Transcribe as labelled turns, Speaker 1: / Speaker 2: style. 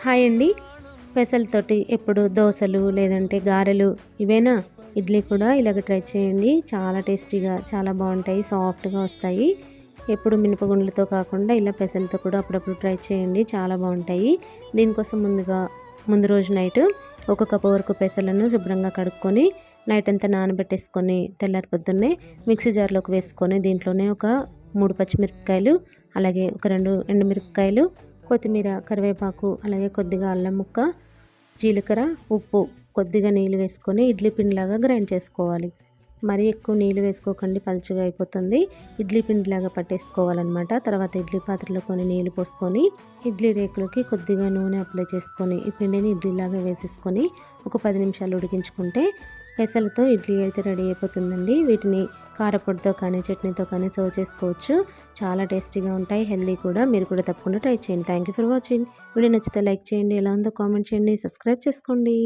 Speaker 1: Hi అండి. పెసలతోటి ఎప్పుడు దోసలు లేదంటే గారెలు ఇవేనా? ఇడ్లీ కూడా ఇలాగ ట్రై చేయండి. చాలా టేస్టీగా చాలా బావుంటాయి. సాఫ్ట్‌గా వస్తాయి. ఎప్పుడు మినపగుండ్లతో కాకుండా ఇలా పెసలతో కూడా అప్పుడప్పుడు ట్రై చేయండి. చాలా బావుంటాయి. దీనికోసం ముందు రోజు నైట్ ఒక కప్పు వరకు పెసలను శుభ్రంగా కడుక్కొని నైట్ అంతా నానబెట్టేసుకొని తెల్లారి పొద్దున్నే మిక్సీ జార్‌లోకి వేసుకొని దీంట్లోనే ఒక 3 పచ్చిమిరపకాయలు, అలాగే ఒక 2 ఎండుమిరపకాయలు, కొత్తిమీర, కరివేపాకు, అలాగే కొద్దిగా అల్లం ముక్క, జీలకర్ర, ఉప్పు, కొద్దిగా నీళ్ళు వేసుకొని ఇడ్లీ పిండిలాగా గ్రైండ్ చేసుకోవాలి. మరీ ఎక్కువ నీళ్ళు వేసుకోకండి, పలుచగా అయిపోతుంది. ఇడ్లీ పిండిలాగా పట్టేసుకోవాలన్నమాట. తర్వాత ఇడ్లీ పాత్రలో కొన్ని నీళ్ళు పోసుకొని ఇడ్లీ రేకులకి కొద్దిగా నూనె అప్లై చేసుకొని ఈ పిండిని ఇడ్లీలాగా వేసేసుకొని ఒక 10 నిమిషాలు ఉడికించుకుంటే పెసలతో ఇడ్లీ అయితే రెడీ అయిపోతుందండి. వీటిని కారపొడితో కానీ చట్నీతో కానీ సర్వ్ చేసుకోవచ్చు. చాలా టేస్టీగా ఉంటాయి, హెల్దీ కూడా. మీరు కూడా తప్పకుండా ట్రై చేయండి. Thank you for watching. Video నచ్చితే లైక్ చేయండి, ఎలా ఉందో కామెంట్ చేయండి, సబ్స్క్రైబ్ చేసుకోండి.